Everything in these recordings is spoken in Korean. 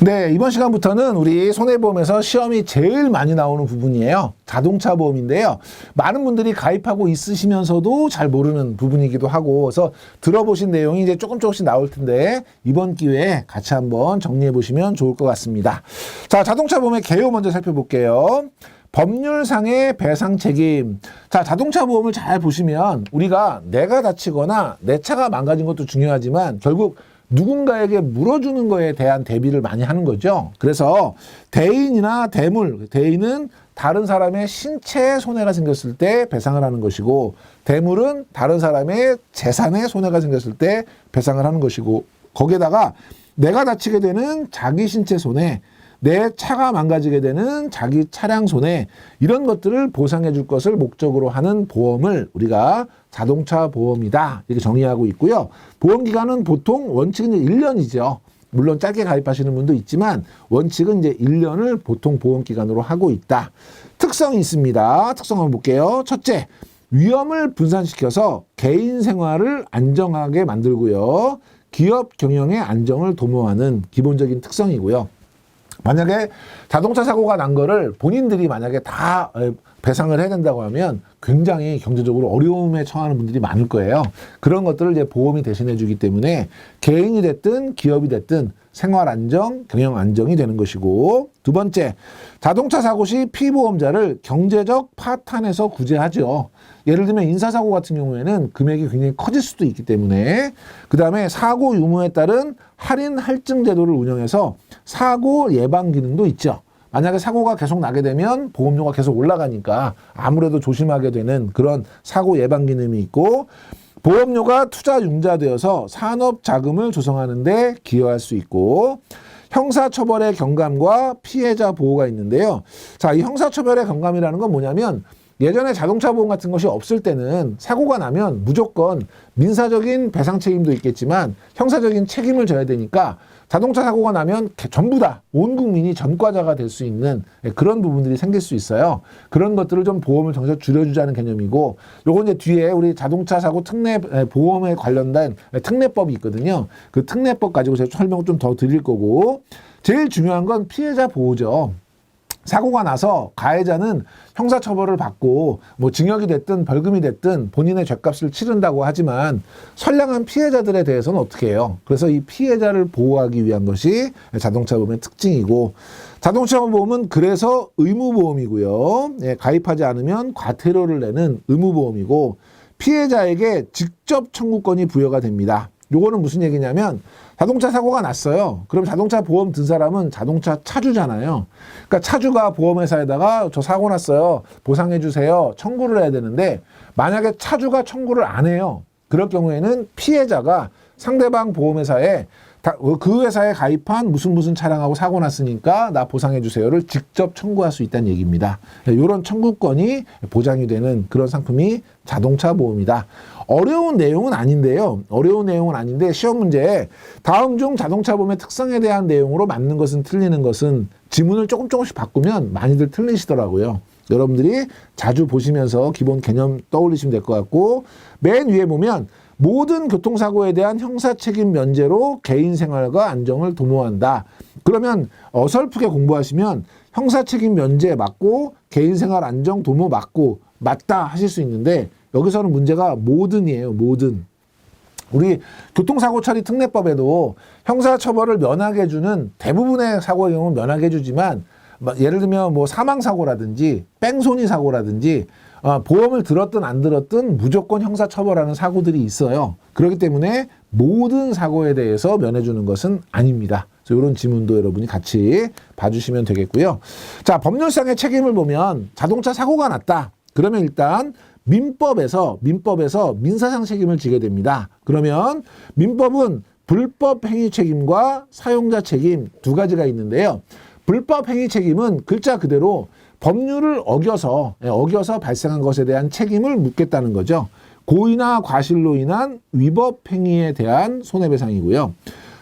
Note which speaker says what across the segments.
Speaker 1: 네, 이번 시간부터는 우리 손해보험에서 시험이 제일 많이 나오는 부분이에요. 자동차 보험인데요. 많은 분들이 가입하고 있으시면서도 잘 모르는 부분이기도 하고, 그래서 들어보신 내용이 이제 조금씩 나올 텐데 이번 기회에 같이 한번 정리해 보시면 좋을 것 같습니다. 자, 자동차 보험의 개요 먼저 살펴볼게요. 법률상의 배상 책임. 자, 자동차 보험을 잘 보시면 우리가 내가 다치거나 내 차가 망가진 것도 중요하지만 결국 누군가에게 물어주는 거에 대한 대비를 많이 하는 거죠. 그래서 대인이나 대물, 대인은 다른 사람의 신체에 손해가 생겼을 때 배상을 하는 것이고, 대물은 다른 사람의 재산에 손해가 생겼을 때 배상을 하는 것이고, 거기에다가 내가 다치게 되는 자기 신체 손해, 내 차가 망가지게 되는 자기 차량 손해, 이런 것들을 보상해 줄 것을 목적으로 하는 보험을 우리가 자동차 보험이다 이렇게 정의하고 있고요. 보험기간은 보통 원칙은 1년이죠. 물론 짧게 가입하시는 분도 있지만 원칙은 이제 1년을 보통 보험기간으로 하고 있다. 특성이 있습니다. 특성 한번 볼게요. 첫째, 위험을 분산시켜서 개인 생활을 안정하게 만들고요. 기업 경영의 안정을 도모하는 기본적인 특성이고요. 만약에 자동차 사고가 난 거를 본인들이 만약에 다 배상을 해야 된다고 하면 굉장히 경제적으로 어려움에 처하는 분들이 많을 거예요. 그런 것들을 이제 보험이 대신해 주기 때문에 개인이 됐든 기업이 됐든 생활 안정, 경영 안정이 되는 것이고, 두 번째, 자동차 사고 시 피보험자를 경제적 파탄에서 구제하죠. 예를 들면 인사사고 같은 경우에는 금액이 굉장히 커질 수도 있기 때문에, 그 다음에 사고 유무에 따른 할인 할증 제도를 운영해서 사고 예방 기능도 있죠. 만약에 사고가 계속 나게 되면 보험료가 계속 올라가니까 아무래도 조심하게 되는 그런 사고 예방 기능이 있고, 보험료가 투자 융자되어서 산업 자금을 조성하는 데 기여할 수 있고, 형사처벌의 경감과 피해자 보호가 있는데요. 자, 이 형사처벌의 경감이라는 건 뭐냐면, 예전에 자동차 보험 같은 것이 없을 때는 사고가 나면 무조건 민사적인 배상 책임도 있겠지만 형사적인 책임을 져야 되니까 자동차 사고가 나면 전부 다 온 국민이 전과자가 될 수 있는 그런 부분들이 생길 수 있어요. 그런 것들을 좀 보험을 정책 줄여주자는 개념이고, 요건 이제 뒤에 우리 자동차 사고 특례 보험에 관련된 특례법이 있거든요. 그 특례법 가지고 제가 설명을 좀 더 드릴 거고, 제일 중요한 건 피해자 보호죠. 사고가 나서 가해자는 형사처벌을 받고 뭐 징역이 됐든 벌금이 됐든 본인의 죗값을 치른다고 하지만 선량한 피해자들에 대해서는 어떻게 해요? 그래서 이 피해자를 보호하기 위한 것이 자동차 보험의 특징이고, 자동차 보험은 그래서 의무보험이고요. 예, 가입하지 않으면 과태료를 내는 의무보험이고, 피해자에게 직접 청구권이 부여가 됩니다. 요거는 무슨 얘기냐면, 자동차 사고가 났어요. 그럼 자동차 보험 든 사람은 자동차 차주잖아요. 그러니까 차주가 보험회사에다가 저 사고 났어요, 보상해 주세요, 청구를 해야 되는데, 만약에 차주가 청구를 안 해요. 그럴 경우에는 피해자가 상대방 보험회사에 그 회사에 가입한 무슨 차량하고 사고 났으니까 나 보상해 주세요를 직접 청구할 수 있다는 얘기입니다. 이런 청구권이 보장이 되는 그런 상품이 자동차 보험이다. 어려운 내용은 아닌데요. 어려운 내용은 아닌데 시험 문제에 다음 중 자동차 보험의 특성에 대한 내용으로 맞는 것은 틀리는 것은, 지문을 조금씩 바꾸면 많이들 틀리시더라고요. 여러분들이 자주 보시면서 기본 개념 떠올리시면 될 것 같고, 맨 위에 보면 모든 교통사고에 대한 형사책임 면제로 개인 생활과 안정을 도모한다. 그러면 어설프게 공부하시면 형사책임 면제 맞고 개인 생활 안정 도모 맞다 하실 수 있는데, 여기서는 문제가 모든이에요. 모든. 우리 교통사고 처리 특례법에도 형사처벌을 면하게 해주는 대부분의 사고의 경우는 면하게 해주지만, 예를 들면 뭐 사망사고라든지 뺑소니 사고라든지 보험을 들었든 안 들었든 무조건 형사처벌하는 사고들이 있어요. 그렇기 때문에 모든 사고에 대해서 면해주는 것은 아닙니다. 그래서 이런 지문도 여러분이 같이 봐주시면 되겠고요. 자, 법률상의 책임을 보면 자동차 사고가 났다. 그러면 일단 민법에서 민사상 책임을 지게 됩니다. 그러면 민법은 불법 행위 책임과 사용자 책임 두 가지가 있는데요. 불법 행위 책임은 글자 그대로 법률을 어겨서 발생한 것에 대한 책임을 묻겠다는 거죠. 고의나 과실로 인한 위법 행위에 대한 손해배상이고요.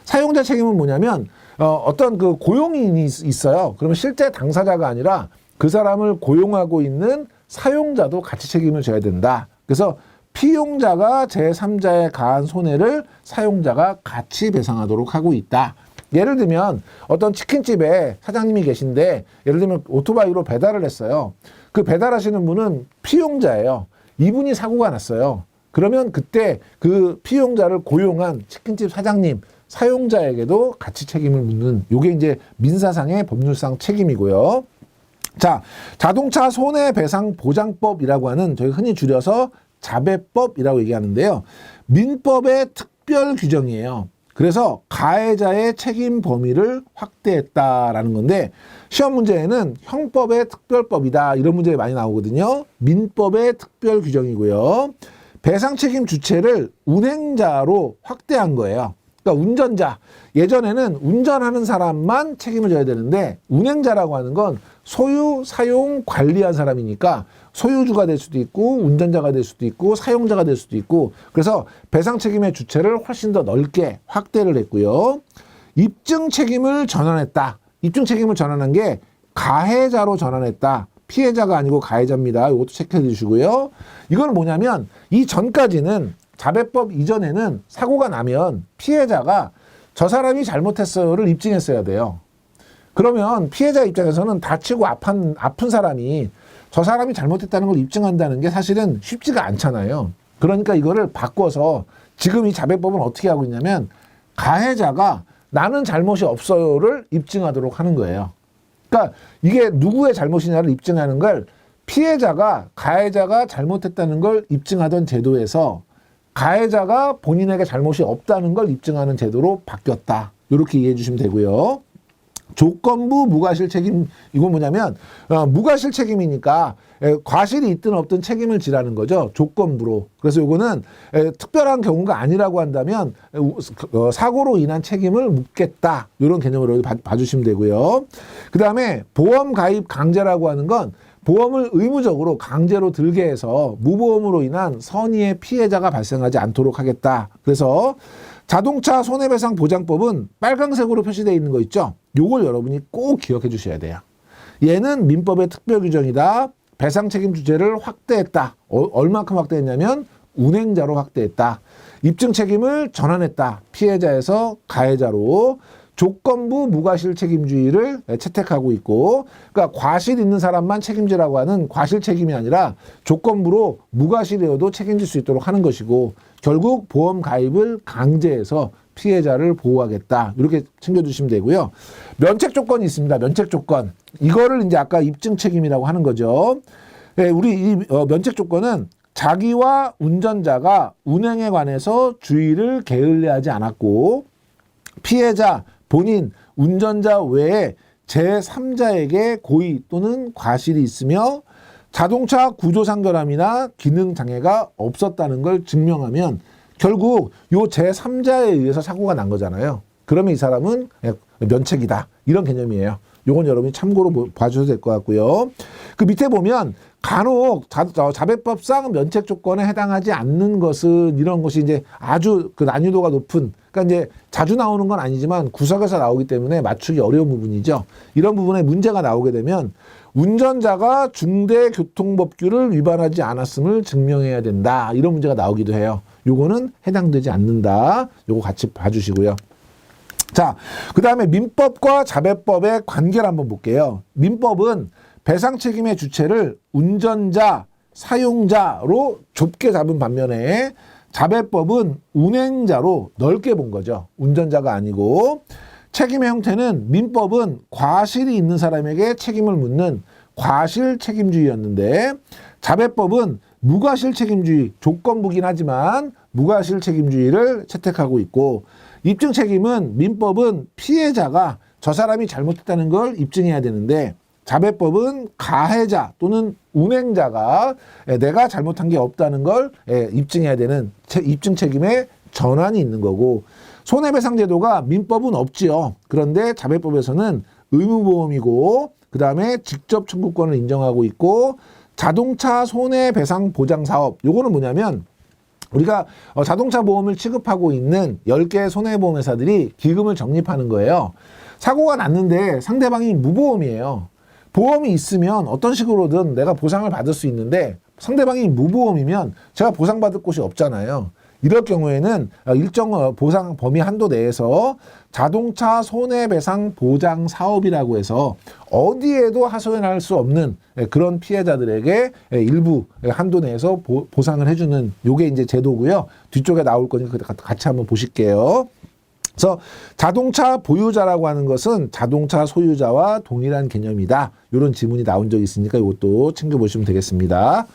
Speaker 1: 사용자 책임은 뭐냐면 어떤 그 고용인이 있어요. 그러면 실제 당사자가 아니라 그 사람을 고용하고 있는 사용자도 같이 책임을 져야 된다. 그래서 피용자가 제3자에 가한 손해를 사용자가 같이 배상하도록 하고 있다. 예를 들면 어떤 치킨집에 사장님이 계신데 예를 들면 오토바이로 배달을 했어요. 그 배달하시는 분은 피용자예요. 이분이 사고가 났어요. 그러면 그때 그 피용자를 고용한 치킨집 사장님, 사용자에게도 같이 책임을 묻는 요게 이제 민사상의 법률상 책임이고요. 자, 자동차 손해배상보장법이라고 하는 저희 흔히 줄여서 자배법이라고 얘기하는데요. 민법의 특별 규정이에요. 그래서 가해자의 책임 범위를 확대했다라는 건데 시험 문제에는 형법의 특별법이다 이런 문제가 많이 나오거든요. 민법의 특별 규정이고요. 배상 책임 주체를 운행자로 확대한 거예요. 그러니까 운전자, 예전에는 운전하는 사람만 책임을 져야 되는데 운행자라고 하는 건 소유, 사용, 관리한 사람이니까 소유주가 될 수도 있고 운전자가 될 수도 있고 사용자가 될 수도 있고 그래서 배상 책임의 주체를 훨씬 더 넓게 확대를 했고요. 입증 책임을 전환했다. 입증 책임을 전환한 게 가해자로 전환했다. 피해자가 아니고 가해자입니다. 이것도 체크해 주시고요. 이건 뭐냐면 이 전까지는 자배법 이전에는 사고가 나면 피해자가 저 사람이 잘못했어요를 입증했어야 돼요. 그러면 피해자 입장에서는 다치고 아픈 사람이 저 사람이 잘못했다는 걸 입증한다는 게 사실은 쉽지가 않잖아요. 그러니까 이거를 바꿔서 지금 이 자배법은 어떻게 하고 있냐면 가해자가 나는 잘못이 없어요를 입증하도록 하는 거예요. 그러니까 이게 누구의 잘못이냐를 입증하는 걸 피해자가 가해자가 잘못했다는 걸 입증하던 제도에서 가해자가 본인에게 잘못이 없다는 걸 입증하는 제도로 바뀌었다. 이렇게 이해해 주시면 되고요. 조건부 무과실 책임, 이건 뭐냐면 무과실 책임이니까 과실이 있든 없든 책임을 지라는 거죠. 조건부로. 그래서 이거는 특별한 경우가 아니라고 한다면 사고로 인한 책임을 묻겠다. 이런 개념으로 봐주시면 되고요. 그 다음에 보험 가입 강제라고 하는 건 보험을 의무적으로 강제로 들게 해서 무보험으로 인한 선의의 피해자가 발생하지 않도록 하겠다. 그래서 자동차 손해배상 보장법은 빨강색으로 표시되어 있는 거 있죠? 요걸 여러분이 꼭 기억해 주셔야 돼요. 얘는 민법의 특별 규정이다. 배상 책임 주체를 확대했다. 얼마큼 확대했냐면 운행자로 확대했다. 입증 책임을 전환했다. 피해자에서 가해자로. 조건부 무과실 책임주의를 채택하고 있고, 그러니까 과실 있는 사람만 책임지라고 하는 과실 책임이 아니라 조건부로 무과실이어도 책임질 수 있도록 하는 것이고, 결국 보험 가입을 강제해서 피해자를 보호하겠다. 이렇게 챙겨주시면 되고요. 면책 조건이 있습니다. 면책 조건. 이거를 이제 아까 입증 책임이라고 하는 거죠. 네, 우리 이 면책 조건은 자기와 운전자가 운행에 관해서 주의를 게을리하지 않았고, 피해자, 본인, 운전자 외에 제3자에게 고의 또는 과실이 있으며 자동차 구조상결함이나 기능장애가 없었다는 걸 증명하면 결국 요 제3자에 의해서 사고가 난 거잖아요. 그러면 이 사람은 면책이다. 이런 개념이에요. 요건 여러분이 참고로 봐주셔도 될 것 같고요. 그 밑에 보면 간혹 자배법상 면책 조건에 해당하지 않는 것은 이런 것이 이제 아주 그 난이도가 높은, 그러니까 이제 자주 나오는 건 아니지만 구석에서 나오기 때문에 맞추기 어려운 부분이죠. 이런 부분에 문제가 나오게 되면 운전자가 중대교통법규를 위반하지 않았음을 증명해야 된다. 이런 문제가 나오기도 해요. 요거는 해당되지 않는다. 요거 같이 봐주시고요. 자, 그 다음에 민법과 자배법의 관계를 한번 볼게요. 민법은 배상 책임의 주체를 운전자, 사용자로 좁게 잡은 반면에 자배법은 운행자로 넓게 본 거죠. 운전자가 아니고. 책임의 형태는 민법은 과실이 있는 사람에게 책임을 묻는 과실 책임주의였는데 자배법은 무과실 책임주의, 조건부긴 하지만 무과실 책임주의를 채택하고 있고, 입증 책임은 민법은 피해자가 저 사람이 잘못했다는 걸 입증해야 되는데 자배법은 가해자 또는 운행자가 내가 잘못한 게 없다는 걸 입증해야 되는 입증 책임의 전환이 있는 거고, 손해배상 제도가 민법은 없지요. 그런데 자배법에서는 의무보험이고 그 다음에 직접 청구권을 인정하고 있고, 자동차 손해배상 보장 사업, 요거는 뭐냐면 우리가 자동차 보험을 취급하고 있는 10개의 손해보험 회사들이 기금을 적립하는 거예요. 사고가 났는데 상대방이 무보험이에요. 보험이 있으면 어떤 식으로든 내가 보상을 받을 수 있는데 상대방이 무보험이면 제가 보상받을 곳이 없잖아요. 이럴 경우에는 일정 보상 범위 한도 내에서 자동차 손해배상 보장 사업이라고 해서 어디에도 하소연할 수 없는 그런 피해자들에게 일부 한도 내에서 보상을 해주는 요게 이제 제도고요. 뒤쪽에 나올 거니까 같이 한번 보실게요. 그래서 자동차 보유자라고 하는 것은 자동차 소유자와 동일한 개념이다. 이런 지문이 나온 적이 있으니까 이것도 챙겨보시면 되겠습니다.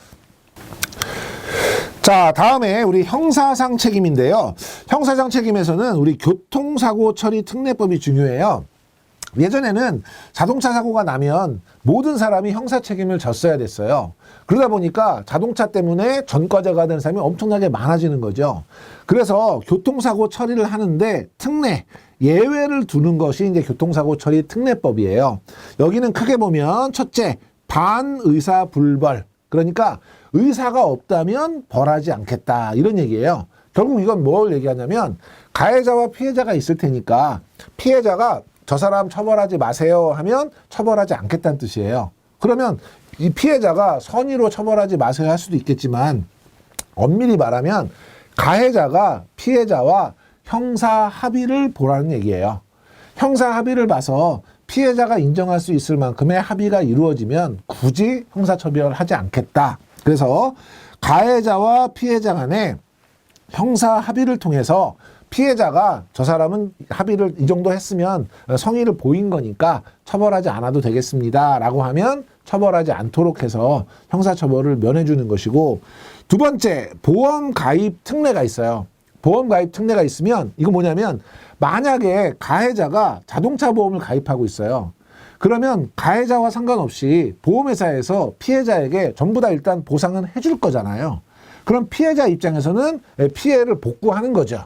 Speaker 1: 자, 다음에 우리 형사상 책임인데요. 형사상 책임에서는 우리 교통사고 처리 특례법이 중요해요. 예전에는 자동차 사고가 나면 모든 사람이 형사 책임을 졌어야 됐어요. 그러다 보니까 자동차 때문에 전과자가 되는 사람이 엄청나게 많아지는 거죠. 그래서 교통사고 처리를 하는데 특례, 예외를 두는 것이 이제 교통사고 처리 특례법이에요. 여기는 크게 보면 첫째, 반의사 불벌. 그러니까 의사가 없다면 벌하지 않겠다 이런 얘기예요. 결국 이건 뭘 얘기하냐면 가해자와 피해자가 있을 테니까 피해자가 저 사람 처벌하지 마세요 하면 처벌하지 않겠다는 뜻이에요. 그러면 이 피해자가 선의로 처벌하지 마세요 할 수도 있겠지만 엄밀히 말하면 가해자가 피해자와 형사 합의를 보라는 얘기예요. 형사 합의를 봐서 피해자가 인정할 수 있을 만큼의 합의가 이루어지면 굳이 형사처벌을 하지 않겠다. 그래서 가해자와 피해자 간에 형사 합의를 통해서 피해자가 저 사람은 합의를 이 정도 했으면 성의를 보인 거니까 처벌하지 않아도 되겠습니다 라고 하면 처벌하지 않도록 해서 형사처벌을 면해주는 것이고, 두 번째, 보험 가입 특례가 있어요. 보험 가입 특례가 있으면 이거 뭐냐면 만약에 가해자가 자동차 보험을 가입하고 있어요. 그러면 가해자와 상관없이 보험회사에서 피해자에게 전부 다 일단 보상은 해줄 거잖아요. 그럼 피해자 입장에서는 피해를 복구하는 거죠.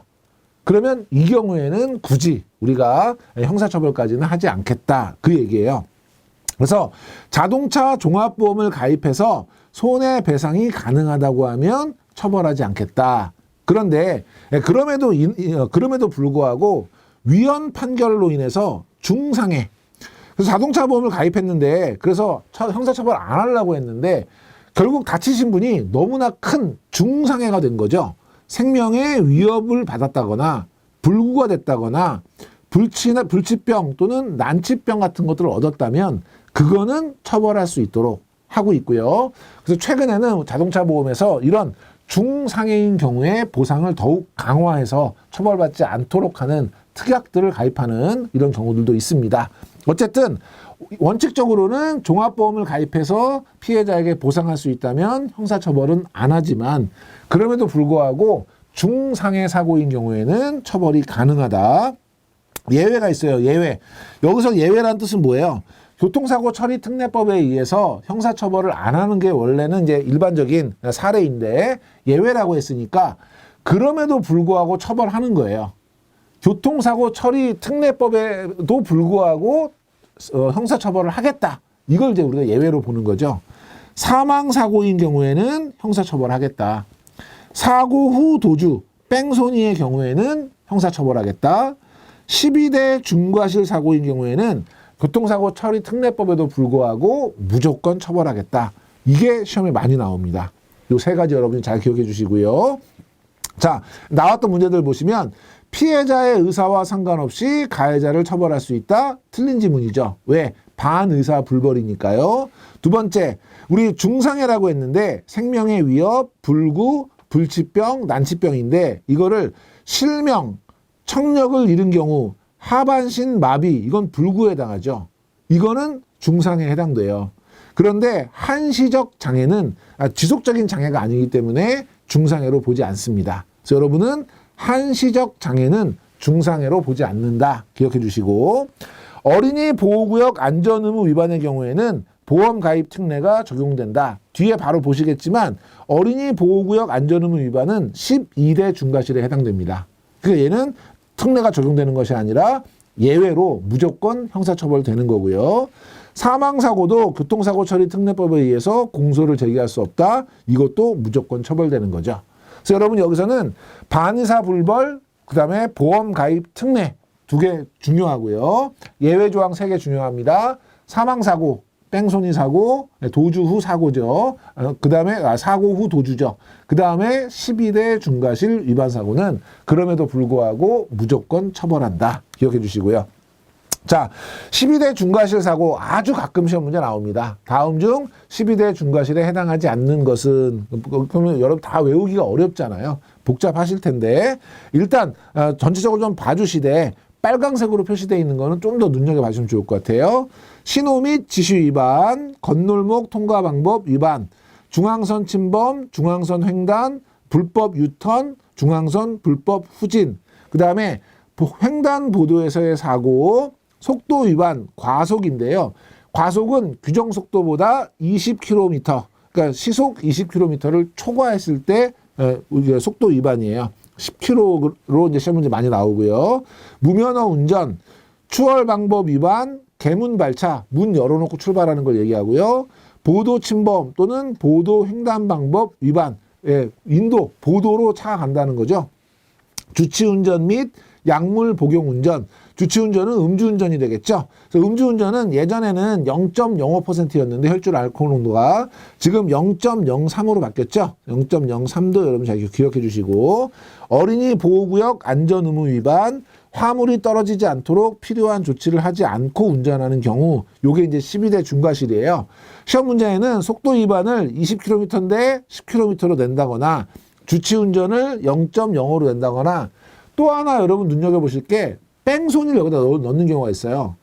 Speaker 1: 그러면 이 경우에는 굳이 우리가 형사처벌까지는 하지 않겠다 그 얘기예요. 그래서 자동차 종합보험을 가입해서 손해배상이 가능하다고 하면 처벌하지 않겠다. 그런데 그럼에도 불구하고 위헌 판결로 인해서 중상해. 그래서 자동차 보험을 가입했는데 그래서 형사처벌 안 하려고 했는데 결국 다치신 분이 너무나 큰 중상해가 된 거죠. 생명의 위협을 받았다거나 불구가 됐다거나 불치병 또는 난치병 같은 것들을 얻었다면 그거는 처벌할 수 있도록 하고 있고요. 그래서 최근에는 자동차 보험에서 이런 중상해인 경우에 보상을 더욱 강화해서 처벌받지 않도록 하는 특약들을 가입하는 이런 경우들도 있습니다. 어쨌든 원칙적으로는 종합보험을 가입해서 피해자에게 보상할 수 있다면 형사처벌은 안 하지만 그럼에도 불구하고 중상해 사고인 경우에는 처벌이 가능하다. 예외가 있어요. 예외. 여기서 예외라는 뜻은 뭐예요? 교통사고 처리 특례법에 의해서 형사처벌을 안 하는 게 원래는 이제 일반적인 사례인데 예외라고 했으니까 그럼에도 불구하고 처벌하는 거예요. 교통사고 처리 특례법에도 불구하고 형사처벌을 하겠다. 이걸 이제 우리가 예외로 보는 거죠. 사망사고인 경우에는 형사처벌하겠다. 사고 후 도주, 뺑소니의 경우에는 형사처벌하겠다. 12대 중과실 사고인 경우에는 교통사고 처리 특례법에도 불구하고 무조건 처벌하겠다. 이게 시험에 많이 나옵니다. 이 세 가지 여러분이 잘 기억해 주시고요. 자, 나왔던 문제들 보시면 피해자의 의사와 상관없이 가해자를 처벌할 수 있다. 틀린 지문이죠. 왜? 반의사 불벌이니까요. 두 번째, 우리 중상해라고 했는데 생명의 위협, 불구, 불치병, 난치병인데 이거를 실명, 청력을 잃은 경우 하반신 마비, 이건 불구에 해당하죠. 이거는 중상해에 해당돼요. 그런데 한시적 장애는 지속적인 장애가 아니기 때문에 중상해로 보지 않습니다. 그래서 여러분은 한시적 장애는 중상해로 보지 않는다. 기억해 주시고, 어린이 보호구역 안전의무 위반의 경우에는 보험 가입 특례가 적용된다. 뒤에 바로 보시겠지만 어린이 보호구역 안전의무 위반은 12대 중과실에 해당됩니다. 그러니까 얘는 특례가 적용되는 것이 아니라 예외로 무조건 형사처벌되는 거고요. 사망사고도 교통사고 처리 특례법에 의해서 공소를 제기할 수 없다. 이것도 무조건 처벌되는 거죠. 그래서 여러분 여기서는 반의사 불벌, 그 다음에 보험 가입 특례 두 개 중요하고요. 예외 조항 3개 중요합니다. 사망사고, 뺑소니 사고, 도주 후 사고죠. 그 다음에 사고 후 도주죠. 그 다음에 12대 중과실 위반 사고는 그럼에도 불구하고 무조건 처벌한다. 기억해 주시고요. 자, 12대 중과실 사고 아주 가끔 시험 문제 나옵니다. 다음 중 12대 중과실에 해당하지 않는 것은, 그러면 여러분 다 외우기가 어렵잖아요. 복잡하실 텐데 일단 전체적으로 좀 봐주시되 빨강색으로 표시되어 있는 거는 좀 더 눈여겨봐주시면 좋을 것 같아요. 신호 및 지시 위반, 건널목 통과 방법 위반, 중앙선 침범, 중앙선 횡단, 불법 유턴, 중앙선 불법 후진, 그 다음에 횡단보도에서의 사고, 속도 위반, 과속인데요. 과속은 규정속도보다 20km, 그러니까 시속 20km를 초과했을 때 속도 위반이에요. 10km로 이제 시험 문제 많이 나오고요. 무면허 운전, 추월 방법 위반, 개문 발차, 문 열어놓고 출발하는 걸 얘기하고요. 보도 침범 또는 보도 횡단 방법 위반, 인도, 보도로 차가 간다는 거죠. 주치운전 및 약물 복용 운전, 주치운전은 음주운전이 되겠죠. 그래서 음주운전은 예전에는 0.05%였는데 혈중 알코올 농도가 지금 0.03으로 바뀌었죠. 0.03도 여러분 잘 기억해 주시고, 어린이 보호구역 안전의무 위반, 화물이 떨어지지 않도록 필요한 조치를 하지 않고 운전하는 경우, 요게 이제 12대 중과실이에요. 시험 문제에는 속도 위반을 20km인데 10km로 낸다거나 주치운전을 0.05로 낸다거나, 또 하나 여러분 눈여겨보실 게 뺑소니를 여기다 넣는 경우가 있어요.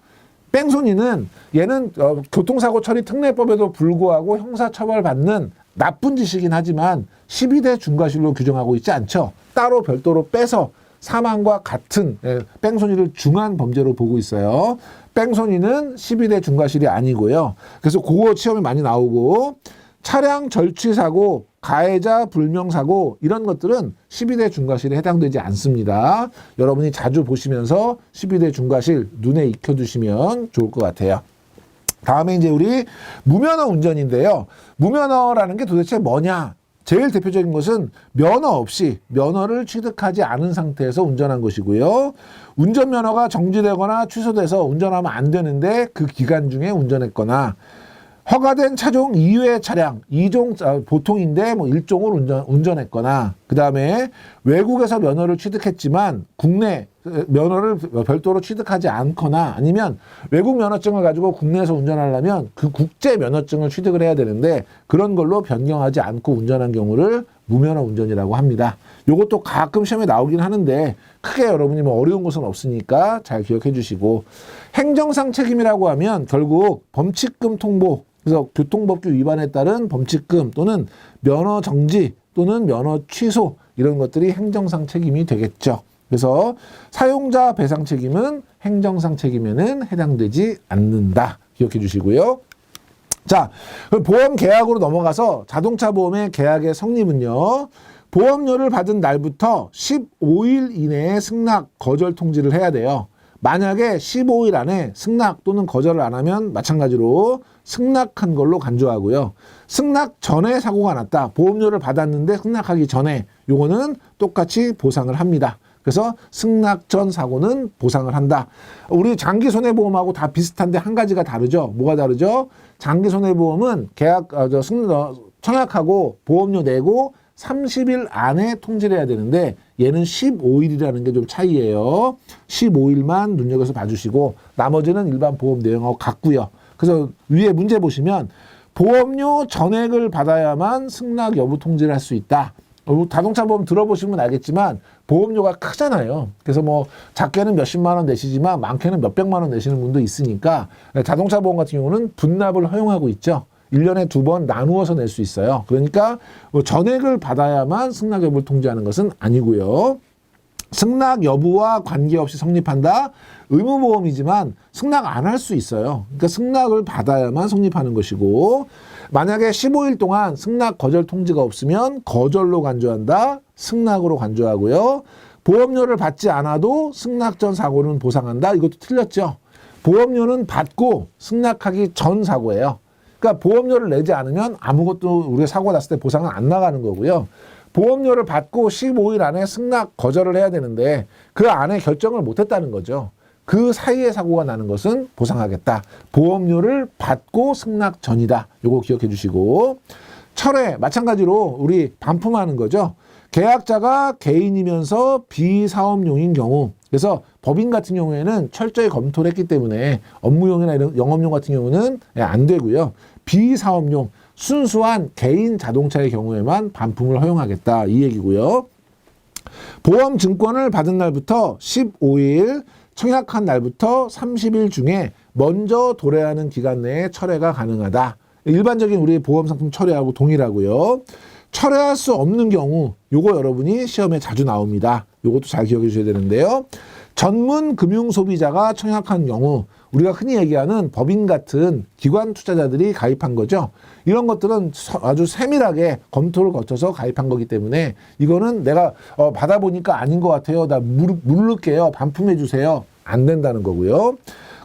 Speaker 1: 뺑소니는 얘는 교통사고 처리 특례법에도 불구하고 형사처벌받는 나쁜 짓이긴 하지만 12대 중과실로 규정하고 있지 않죠. 따로 별도로 빼서 사망과 같은 뺑소니를 중한 범죄로 보고 있어요. 뺑소니는 12대 중과실이 아니고요. 그래서 그거 시험에 많이 나오고, 차량 절취사고, 가해자 불명사고 이런 것들은 12대 중과실에 해당되지 않습니다. 여러분이 자주 보시면서 12대 중과실 눈에 익혀두시면 좋을 것 같아요. 다음에 이제 우리 무면허 운전인데요. 무면허라는 게 도대체 뭐냐? 제일 대표적인 것은 면허 없이 면허를 취득하지 않은 상태에서 운전한 것이고요. 운전면허가 정지되거나 취소돼서 운전하면 안 되는데 그 기간 중에 운전했거나, 허가된 차종 이외의 차량, 2종, 보통인데 뭐 1종을 운전했거나, 그 다음에 외국에서 면허를 취득했지만 국내 면허를 별도로 취득하지 않거나, 아니면 외국 면허증을 가지고 국내에서 운전하려면 그 국제 면허증을 취득을 해야 되는데 그런 걸로 변경하지 않고 운전한 경우를 무면허 운전이라고 합니다. 요것도 가끔 시험에 나오긴 하는데 크게 여러분이 뭐 어려운 것은 없으니까 잘 기억해 주시고, 행정상 책임이라고 하면 결국 범칙금 통보, 그래서 교통법규 위반에 따른 범칙금 또는 면허 정지 또는 면허 취소, 이런 것들이 행정상 책임이 되겠죠. 그래서 사용자 배상 책임은 행정상 책임에는 해당되지 않는다. 기억해 주시고요. 자, 그럼 보험 계약으로 넘어가서 자동차 보험의 계약의 성립은요. 보험료를 받은 날부터 15일 이내에 승낙 거절 통지를 해야 돼요. 만약에 15일 안에 승낙 또는 거절을 안 하면 마찬가지로 승낙한 걸로 간주하고요. 승낙 전에 사고가 났다. 보험료를 받았는데 승낙하기 전에, 요거는 똑같이 보상을 합니다. 그래서 승낙 전 사고는 보상을 한다. 우리 장기 손해보험하고 다 비슷한데 한 가지가 다르죠. 뭐가 다르죠? 장기 손해보험은 청약하고 보험료 내고 30일 안에 통지를 해야 되는데 얘는 15일이라는 게 좀 차이예요. 15일만 눈여겨서 봐주시고 나머지는 일반 보험 내용하고 같고요. 그래서 위에 문제 보시면 보험료 전액을 받아야만 승낙 여부 통지를 할 수 있다. 자동차 보험 들어보시면 알겠지만 보험료가 크잖아요. 그래서 뭐 작게는 몇십만 원 내시지만 많게는 몇백만 원 내시는 분도 있으니까 자동차 보험 같은 경우는 분납을 허용하고 있죠. 1년에 2번 나누어서 낼 수 있어요. 그러니까 뭐 전액을 받아야만 승낙 여부를 통지하는 것은 아니고요. 승낙 여부와 관계없이 성립한다. 의무보험이지만 승낙 안 할 수 있어요. 그러니까 승낙을 받아야만 성립하는 것이고, 만약에 15일 동안 승낙 거절 통지가 없으면 거절로 간주한다. 승낙으로 간주하고요. 보험료를 받지 않아도 승낙 전 사고는 보상한다. 이것도 틀렸죠. 보험료는 받고 승낙하기 전 사고예요. 그러니까 보험료를 내지 않으면 아무것도 우리가 사고 났을 때 보상은 안 나가는 거고요. 보험료를 받고 15일 안에 승낙 거절을 해야 되는데 그 안에 결정을 못 했다는 거죠. 그 사이에 사고가 나는 것은 보상하겠다. 보험료를 받고 승낙 전이다. 요거 기억해 주시고. 철회 마찬가지로 우리 반품하는 거죠. 계약자가 개인이면서 비사업용인 경우, 그래서 법인 같은 경우에는 철저히 검토를 했기 때문에 업무용이나 이런 영업용 같은 경우는 안 되고요. 비사업용 순수한 개인 자동차의 경우에만 반품을 허용하겠다 이 얘기고요. 보험 증권을 받은 날부터 15일, 청약한 날부터 30일 중에 먼저 도래하는 기간 내에 철회가 가능하다. 일반적인 우리 보험 상품 철회하고 동일하고요. 철회할 수 없는 경우, 요거 여러분이 시험에 자주 나옵니다. 요것도 잘 기억해 주셔야 되는데요. 전문 금융 소비자가 청약한 경우, 우리가 흔히 얘기하는 법인 같은 기관 투자자들이 가입한 거죠. 이런 것들은 아주 세밀하게 검토를 거쳐서 가입한 거기 때문에 이거는 내가 받아보니까 아닌 것 같아요. 나 물를게요. 반품해 주세요. 안 된다는 거고요.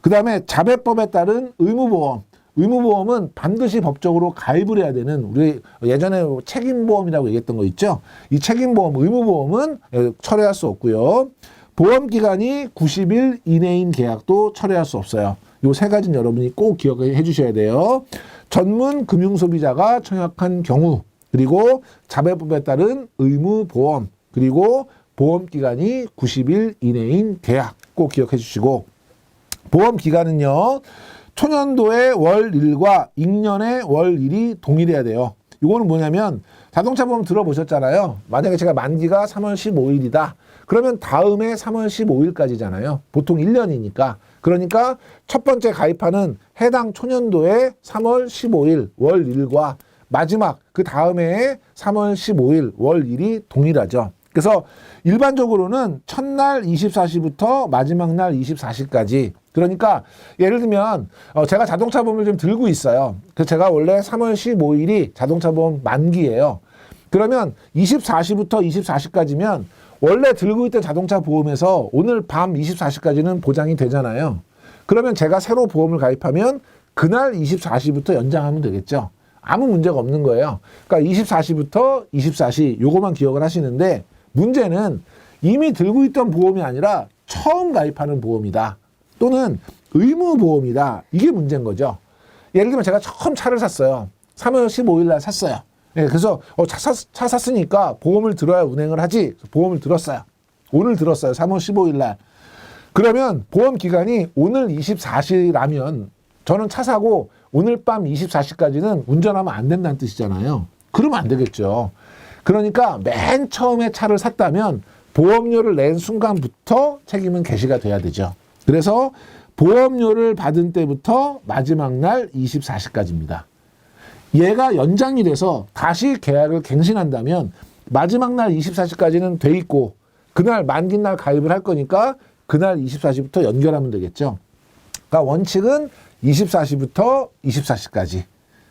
Speaker 1: 그 다음에 자배법에 따른 의무보험. 의무보험은 반드시 법적으로 가입을 해야 되는, 우리 예전에 책임보험이라고 얘기했던 거 있죠. 이 책임보험, 의무보험은 철회할 수 없고요. 보험기간이 90일 이내인 계약도 철회할 수 없어요. 요 세 가지는 여러분이 꼭 기억해 주셔야 돼요. 전문 금융소비자가 청약한 경우, 그리고 자배법에 따른 의무보험, 그리고 보험기간이 90일 이내인 계약 꼭 기억해 주시고, 보험기간은요. 초년도의 월 1과 익년의 월 1이 동일해야 돼요. 이거는 뭐냐면 자동차 보험 들어보셨잖아요. 만약에 제가 만기가 3월 15일이다. 그러면 다음에 3월 15일까지잖아요. 보통 1년이니까. 그러니까 첫 번째 가입하는 해당 초년도의 3월 15일 월 1과 마지막 그 다음에 3월 15일 월 1이 동일하죠. 그래서 일반적으로는 첫날 24시부터 마지막 날 24시까지. 그러니까 예를 들면 제가 자동차 보험을 좀 들고 있어요. 그래서 제가 원래 3월 15일이 자동차 보험 만기예요. 그러면 24시부터 24시까지면 원래 들고 있던 자동차 보험에서 오늘 밤 24시까지는 보장이 되잖아요. 그러면 제가 새로 보험을 가입하면 그날 24시부터 연장하면 되겠죠. 아무 문제가 없는 거예요. 그러니까 24시부터 24시 요거만 기억을 하시는데, 문제는 이미 들고 있던 보험이 아니라 처음 가입하는 보험이다. 또는 의무보험이다. 이게 문제인 거죠. 예를 들면 제가 처음 차를 샀어요. 3월 15일 날 샀어요. 네, 그래서 차 샀으니까 보험을 들어야 운행을 하지. 보험을 들었어요. 오늘 들었어요. 3월 15일 날. 그러면 보험 기간이 오늘 24시라면 저는 차 사고 오늘 밤 24시까지는 운전하면 안 된다는 뜻이잖아요. 그러면 안 되겠죠. 그러니까 맨 처음에 차를 샀다면 보험료를 낸 순간부터 책임은 개시가 돼야 되죠. 그래서 보험료를 받은 때부터 마지막 날 24시까지입니다. 얘가 연장이 돼서 다시 계약을 갱신한다면 마지막 날 24시까지는 돼 있고 그날 만기 날 가입을 할 거니까 그날 24시부터 연결하면 되겠죠. 그러니까 원칙은 24시부터 24시까지.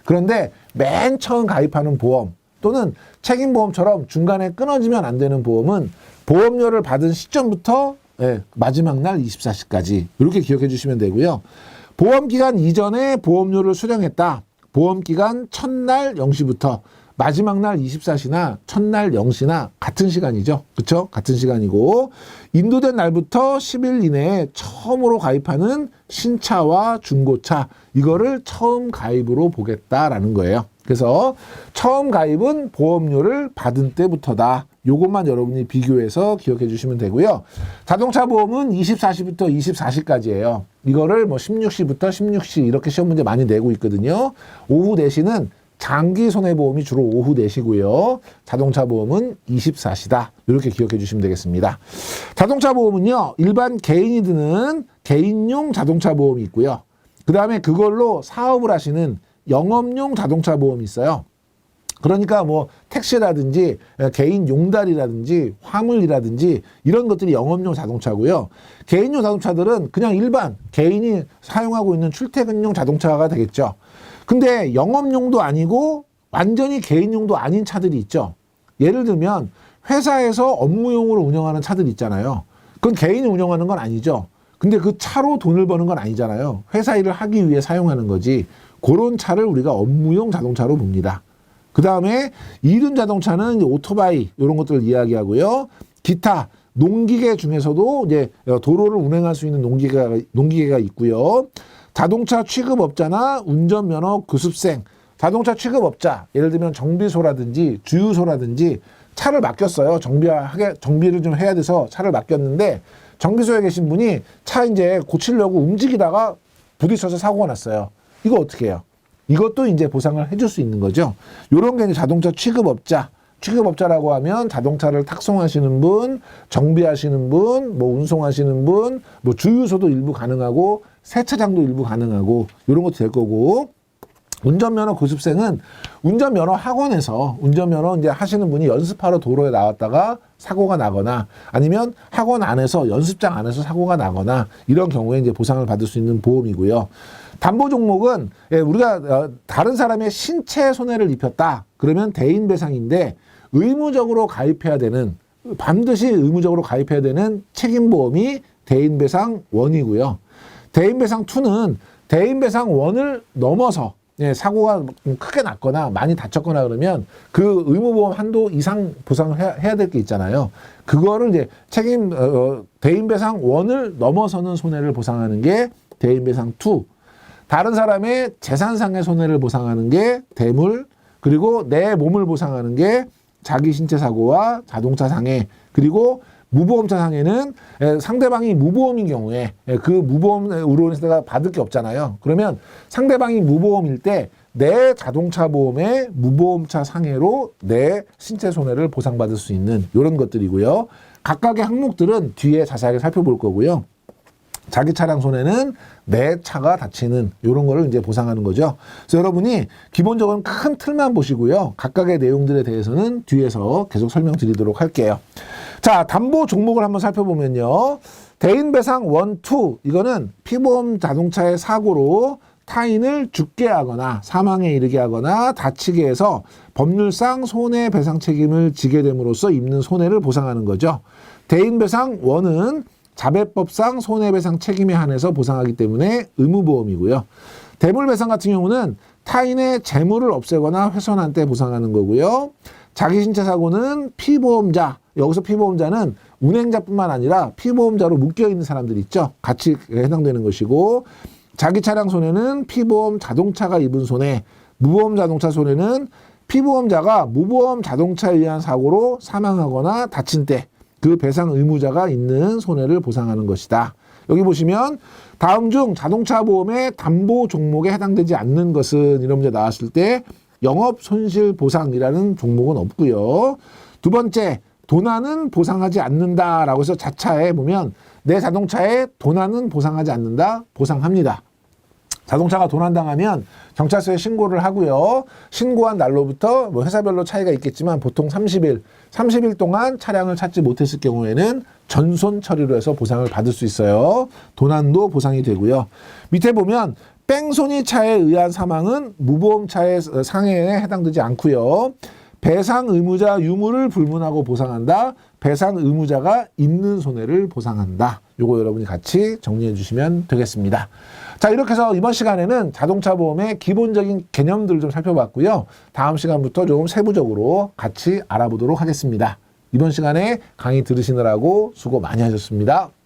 Speaker 1: 그런데 맨 처음 가입하는 보험 또는 책임보험처럼 중간에 끊어지면 안 되는 보험은 보험료를 받은 시점부터 마지막 날 24시까지 이렇게 기억해 주시면 되고요. 보험기간 이전에 보험료를 수령했다. 보험기간 첫날 0시부터 마지막 날 24시나 첫날 0시나 같은 시간이죠. 그렇죠? 같은 시간이고 인도된 날부터 10일 이내에 처음으로 가입하는 신차와 중고차 이거를 처음 가입으로 보겠다라는 거예요. 그래서 처음 가입은 보험료를 받은 때부터다. 요것만 여러분이 비교해서 기억해 주시면 되고요. 자동차 보험은 24시부터 24시까지예요. 이거를 뭐 16시부터 16시 이렇게 시험 문제 많이 내고 있거든요. 오후 4시는 장기 손해보험이 주로 오후 4시고요. 자동차 보험은 24시다. 이렇게 기억해 주시면 되겠습니다. 자동차 보험은요. 일반 개인이 드는 개인용 자동차 보험이 있고요. 그 다음에 그걸로 사업을 하시는 영업용 자동차 보험이 있어요. 그러니까 뭐 택시라든지 개인 용달이라든지 화물이라든지 이런 것들이 영업용 자동차고요. 개인용 자동차들은 그냥 일반 개인이 사용하고 있는 출퇴근용 자동차가 되겠죠. 근데 영업용도 아니고 완전히 개인용도 아닌 차들이 있죠. 예를 들면 회사에서 업무용으로 운영하는 차들 있잖아요. 그건 개인이 운영하는 건 아니죠. 근데 그 차로 돈을 버는 건 아니잖아요. 회사 일을 하기 위해 사용하는 거지. 그런 차를 우리가 업무용 자동차로 봅니다. 그 다음에 이륜 자동차는 오토바이 이런 것들을 이야기하고요. 기타 농기계 중에서도 이제 도로를 운행할 수 있는 농기계가 있고요. 자동차 취급업자나 운전면허 교습생, 자동차 취급업자, 예를 들면 정비소라든지 주유소라든지 차를 맡겼어요. 정비를 좀 해야 돼서 차를 맡겼는데 정비소에 계신 분이 차 이제 고치려고 움직이다가 부딪혀서 사고가 났어요. 이거 어떻게 해요? 이것도 이제 보상을 해줄 수 있는 거죠. 요런 게 이제 자동차 취급업자라고 하면 자동차를 탁송하시는 분, 정비하시는 분, 뭐 운송하시는 분, 뭐 주유소도 일부 가능하고 세차장도 일부 가능하고 이런 것도 될 거고, 운전면허 교습생은 운전면허 학원에서 운전면허 이제 하시는 분이 연습하러 도로에 나왔다가 사고가 나거나 아니면 학원 안에서 연습장 안에서 사고가 나거나 이런 경우에 이제 보상을 받을 수 있는 보험이고요. 담보 종목은 우리가 다른 사람의 신체 손해를 입혔다 그러면 대인배상인데 의무적으로 가입해야 되는, 반드시 의무적으로 가입해야 되는 책임보험이 대인배상 1이고요. 대인배상 2는 대인배상 1을 넘어서 사고가 크게 났거나 많이 다쳤거나 그러면 그 의무보험 한도 이상 보상을 해야 될 게 있잖아요. 그거를 이제 대인배상 1을 넘어서는 손해를 보상하는 게 대인배상 2. 다른 사람의 재산상의 손해를 보상하는 게 대물, 그리고 내 몸을 보상하는 게 자기 신체 사고와 자동차 상해, 그리고 무보험차 상해는 상대방이 무보험인 경우에 그 무보험으로 해서 내가 받을 게 없잖아요. 그러면 상대방이 무보험일 때 내 자동차 보험의 무보험차 상해로 내 신체 손해를 보상받을 수 있는 이런 것들이고요. 각각의 항목들은 뒤에 자세하게 살펴볼 거고요. 자기 차량 손해는 내 차가 다치는 이런 거를 이제 보상하는 거죠. 그래서 여러분이 기본적으로 큰 틀만 보시고요. 각각의 내용들에 대해서는 뒤에서 계속 설명드리도록 할게요. 자, 담보 종목을 한번 살펴보면요. 대인배상 1, 2 이거는 피보험 자동차의 사고로 타인을 죽게 하거나 사망에 이르게 하거나 다치게 해서 법률상 손해배상 책임을 지게 됨으로써 입는 손해를 보상하는 거죠. 대인배상 1은 자배법상 손해배상 책임에 한해서 보상하기 때문에 의무보험이고요. 대물배상 같은 경우는 타인의 재물을 없애거나 훼손한 때 보상하는 거고요. 자기신체 사고는 피보험자, 여기서 피보험자는 운행자뿐만 아니라 피보험자로 묶여있는 사람들 있죠. 같이 해당되는 것이고, 자기 차량 손해는 피보험 자동차가 입은 손해, 무보험 자동차 손해는 피보험자가 무보험 자동차에 의한 사고로 사망하거나 다친 때 그 배상 의무자가 있는 손해를 보상하는 것이다. 여기 보시면 다음 중 자동차 보험의 담보 종목에 해당되지 않는 것은 이런 문제 나왔을 때 영업손실보상이라는 종목은 없고요. 두 번째, 도난은 보상하지 않는다라고 해서 자차에 보면 내 자동차에 도난은 보상하지 않는다, 보상합니다. 자동차가 도난당하면 경찰서에 신고를 하고요. 신고한 날로부터 뭐 회사별로 차이가 있겠지만 보통 30일 동안 차량을 찾지 못했을 경우에는 전손 처리로 해서 보상을 받을 수 있어요. 도난도 보상이 되고요. 밑에 보면 뺑소니 차에 의한 사망은 무보험차의 상해에 해당되지 않고요. 배상 의무자 유무를 불문하고 보상한다. 배상 의무자가 있는 손해를 보상한다. 요거 여러분이 같이 정리해 주시면 되겠습니다. 자, 이렇게 해서 이번 시간에는 자동차 보험의 기본적인 개념들을 좀 살펴봤고요. 다음 시간부터 좀 세부적으로 같이 알아보도록 하겠습니다. 이번 시간에 강의 들으시느라고 수고 많이 하셨습니다.